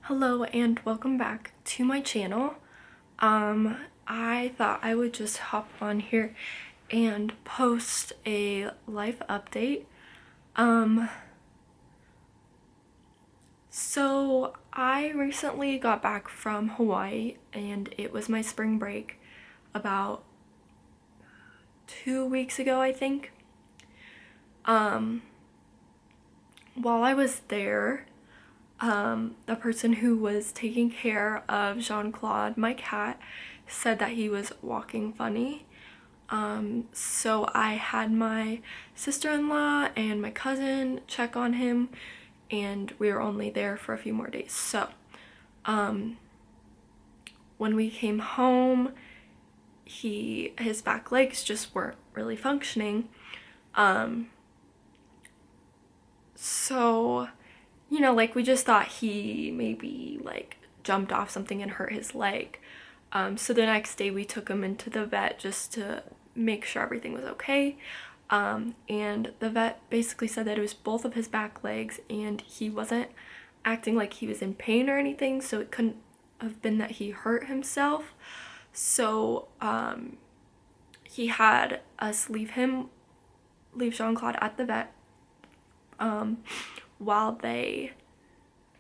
Hello and welcome back to my channel. I thought I would just hop on here and post a life update. So I recently got back from Hawaii and it was my spring break about 2 weeks ago, I think. While I was there, the person who was taking care of Jean-Claude, my cat, said that he was walking funny. So I had my sister-in-law and my cousin check on him, and we were only there for a few more days. So when we came home, his back legs just weren't really functioning. So like we just thought he maybe like jumped off something and hurt his leg. So the next day we took him into the vet just to make sure everything was okay. And the vet basically said that it was both of his back legs and he wasn't acting like he was in pain or anything, so it couldn't have been that he hurt himself. So he had us leave Jean-Claude at the vet while they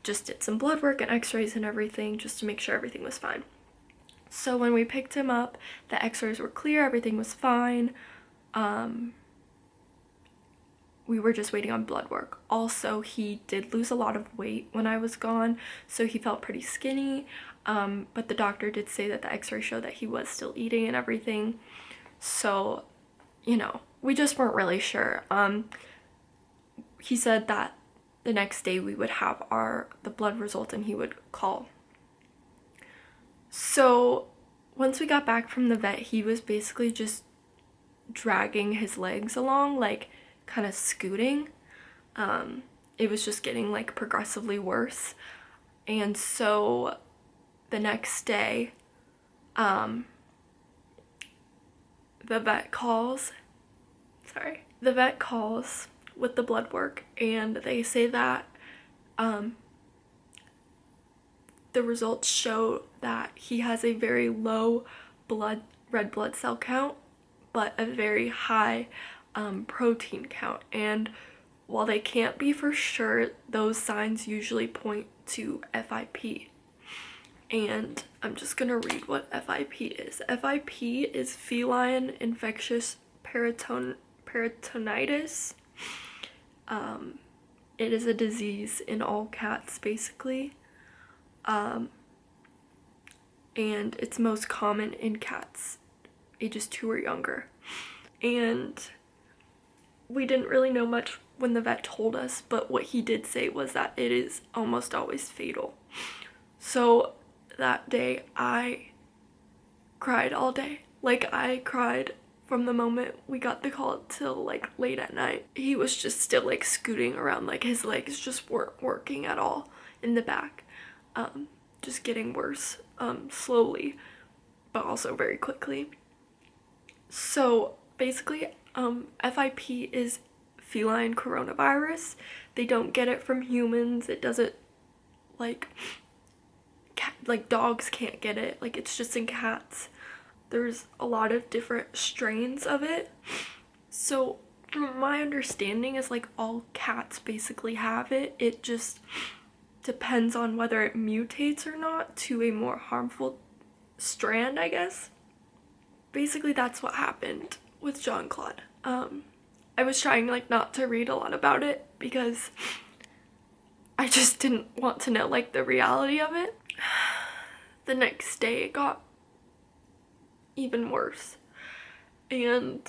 just did some blood work and x-rays and everything just to make sure everything was fine. So when we picked him up, the x-rays were clear, everything was fine. We were just waiting on blood work. Also, he did lose a lot of weight when I was gone, so he felt pretty skinny, but the doctor did say that the x-ray showed that he was still eating and everything. So, we just weren't really sure. He said that the next day we would have the blood results and he would call. So once we got back from the vet, he was basically just dragging his legs along, like kind of scooting. It was just getting like progressively worse. And so the next day, the vet calls with the blood work, and they say that the results show that he has a very low red blood cell count, but a very high protein count. And while they can't be for sure, those signs usually point to FIP. And I'm just gonna read what FIP is. FIP is feline infectious peritonitis. It is a disease in all cats, basically. And it's most common in cats ages 2 or younger. And we didn't really know much when the vet told us, but what he did say was that it is almost always fatal. So that day I cried all day. Like, I cried from the moment we got the call till like late at night. He was just still like scooting around, like his legs just weren't working at all in the back. Just getting worse, slowly, but also very quickly. So basically, FIP is feline coronavirus. They don't get it from humans. It doesn't, like dogs can't get it. Like, it's just in cats. There's a lot of different strains of it. So from my understanding is like all cats basically have it. It just depends on whether it mutates or not to a more harmful strand, I guess. Basically, that's what happened with Jean-Claude. I was trying like not to read a lot about it because I just didn't want to know like the reality of it. The next day it got even worse, and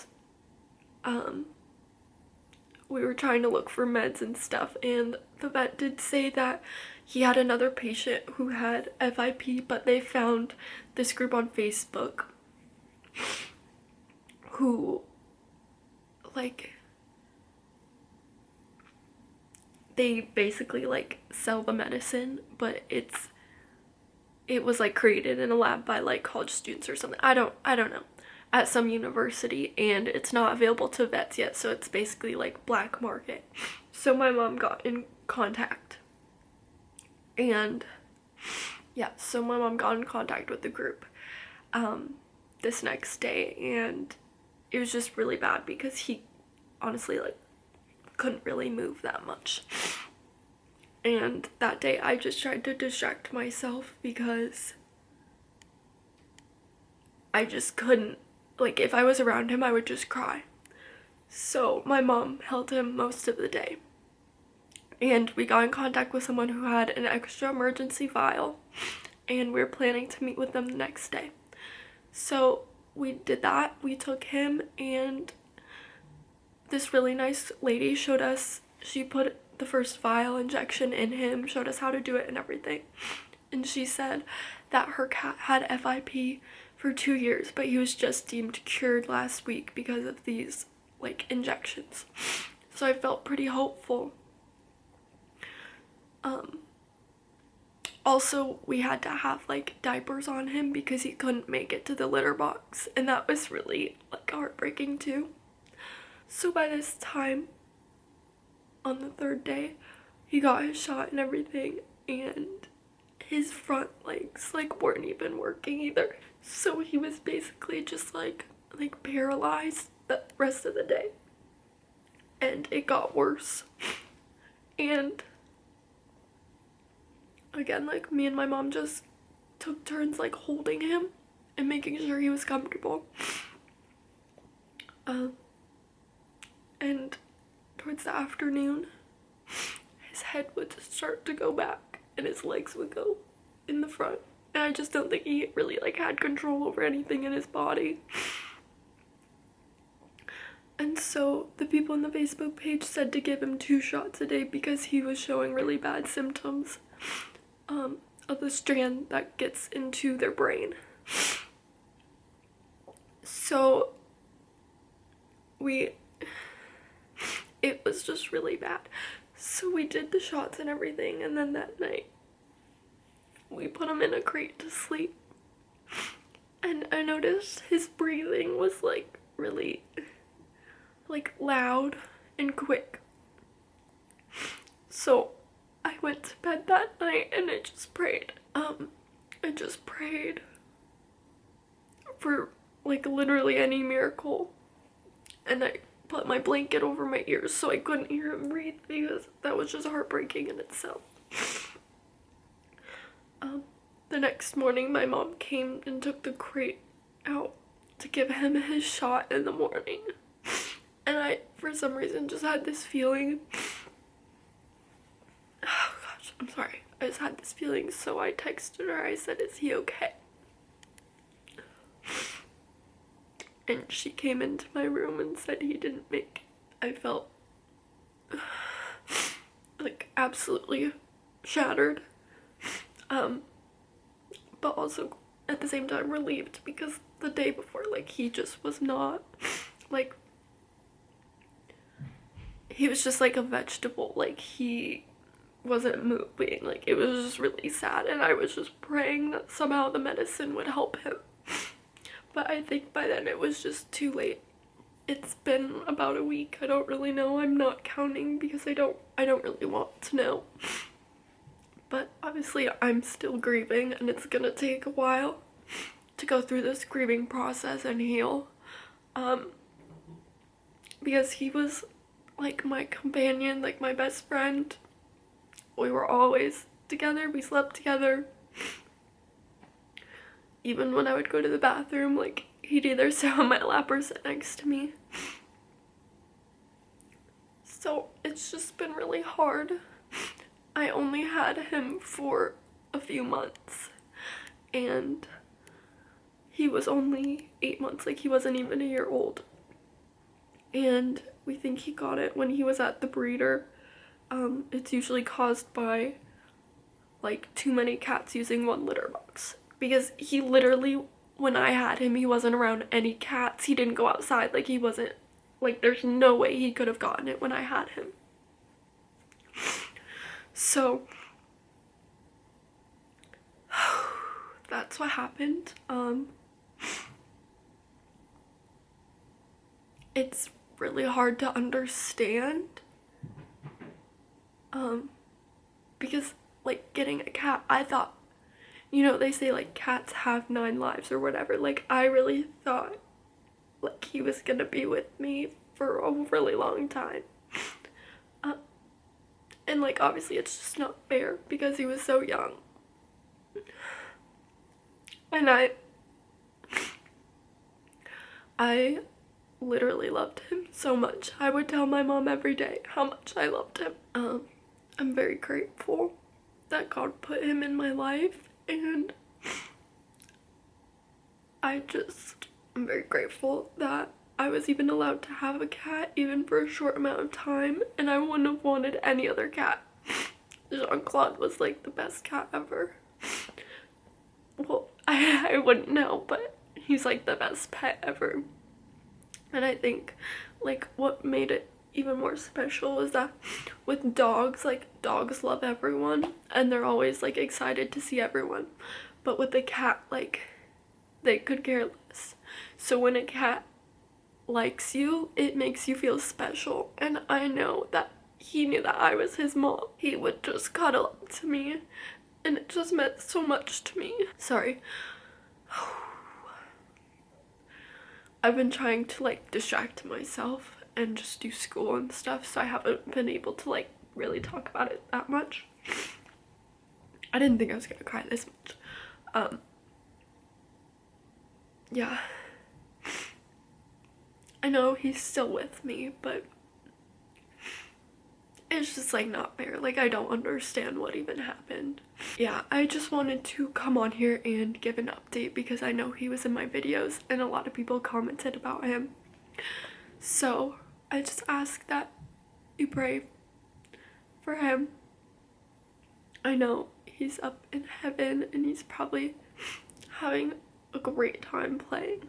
we were trying to look for meds and stuff, and the vet did say that he had another patient who had FIP, but they found this group on Facebook who, like, they basically like sell the medicine, but it was like created in a lab by like college students or something. I don't know, at some university, and it's not available to vets yet, so it's basically like black market. So my mom got in contact, and Yeah, so my mom got in contact with the group this next day, and it was just really bad because he honestly like couldn't really move that much. And that day I just tried to distract myself because I just couldn't, like, if I was around him I would just cry. So my mom held him most of the day, and we got in contact with someone who had an extra emergency file, and we were planning to meet with them the next day. So we did that. We took him, and this really nice lady showed us, she put the first vial injection in him, showed us how to do it and everything. And she said that her cat had FIP for 2 years, but he was just deemed cured last week because of these like injections. So I felt pretty hopeful. Also, we had to have like diapers on him because he couldn't make it to the litter box, and that was really like heartbreaking too. So by this time, on the third day, he got his shot and everything, and his front legs like weren't even working either. So he was basically just like paralyzed the rest of the day. And it got worse. And again, like, me and my mom just took turns like holding him and making sure he was comfortable. And towards the afternoon, his head would start to go back and his legs would go in the front. And I just don't think he really like had control over anything in his body. And so the people on the Facebook page said to give him 2 shots a day because he was showing really bad symptoms of the strand that gets into their brain. So it was just really bad. So we did the shots and everything, and then that night we put him in a crate to sleep. And I noticed his breathing was like really like loud and quick. So I went to bed that night and I just prayed. I just prayed for like literally any miracle. And I put my blanket over my ears so I couldn't hear him breathe because that was just heartbreaking in itself. The next morning my mom came and took the crate out to give him his shot in the morning. And I, for some reason, just had this feeling. Oh gosh, I'm sorry. I just had this feeling, so I texted her. I said, "Is he okay?" And she came into my room and said he didn't make it. I felt like absolutely shattered. But also at the same time relieved because the day before, like, he just was not, like, he was just like a vegetable. Like, he wasn't moving. Like, it was just really sad, and I was just praying that somehow the medicine would help him. But I think by then it was just too late. It's been about a week. I don't really know. I'm not counting because I don't really want to know. But obviously I'm still grieving, and it's gonna take a while to go through this grieving process and heal. Because he was like my companion, like my best friend. We were always together. We slept together. Even when I would go to the bathroom, like, he'd either sit on my lap or sit next to me. So it's just been really hard. I only had him for a few months, and he was only 8 months, like, he wasn't even a year old. And we think he got it when he was at the breeder. It's usually caused by like too many cats using one litter box, because he literally, when I had him, he wasn't around any cats. He didn't go outside. Like, he wasn't, like, there's no way he could have gotten it when I had him. So that's what happened. It's really hard to understand, because like getting a cat, I thought you know, they say like cats have 9 lives or whatever. Like, I really thought like he was gonna be with me for a really long time. And like, obviously it's just not fair because he was so young. And I literally loved him so much. I would tell my mom every day how much I loved him. I'm very grateful that God put him in my life, and I'm very grateful that I was even allowed to have a cat, even for a short amount of time, and I wouldn't have wanted any other cat. Jean-Claude was like the best cat ever. Well, I wouldn't know, but he's like the best pet ever. And I think like what made it even more special is that with dogs, like dogs love everyone and they're always like excited to see everyone. But with a cat, like they could care less. So when a cat likes you, it makes you feel special. And I know that he knew that I was his mom. He would just cuddle up to me and it just meant so much to me. Sorry. I've been trying to like distract myself and just do school and stuff, so I haven't been able to like really talk about it that much. I didn't think I was gonna cry this much. Yeah. I know he's still with me, but it's just like not fair. Like, I don't understand what even happened. Yeah, I just wanted to come on here and give an update because I know he was in my videos and a lot of people commented about him. So I just ask that you pray for him. I know he's up in heaven and he's probably having a great time playing.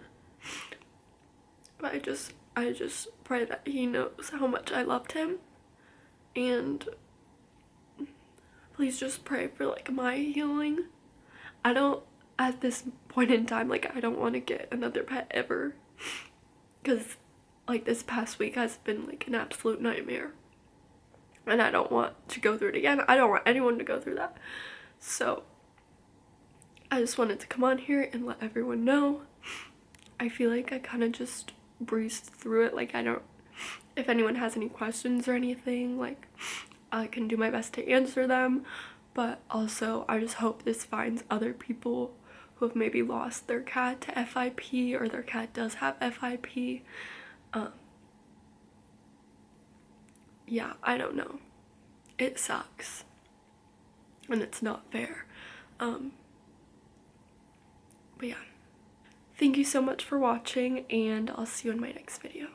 But I just pray that he knows how much I loved him. And please just pray for like my healing. I don't, at this point in time, like I don't want to get another pet ever, because like this past week has been like an absolute nightmare and I don't want to go through it again. I don't want anyone to go through that. So I just wanted to come on here and let everyone know. I feel like I kind of just breezed through it. Like, I don't, if anyone has any questions or anything, like I can do my best to answer them, but also I just hope this finds other people who have maybe lost their cat to FIP or their cat does have FIP. Yeah, I don't know. It sucks and it's not fair. But yeah, thank you so much for watching and I'll see you in my next video.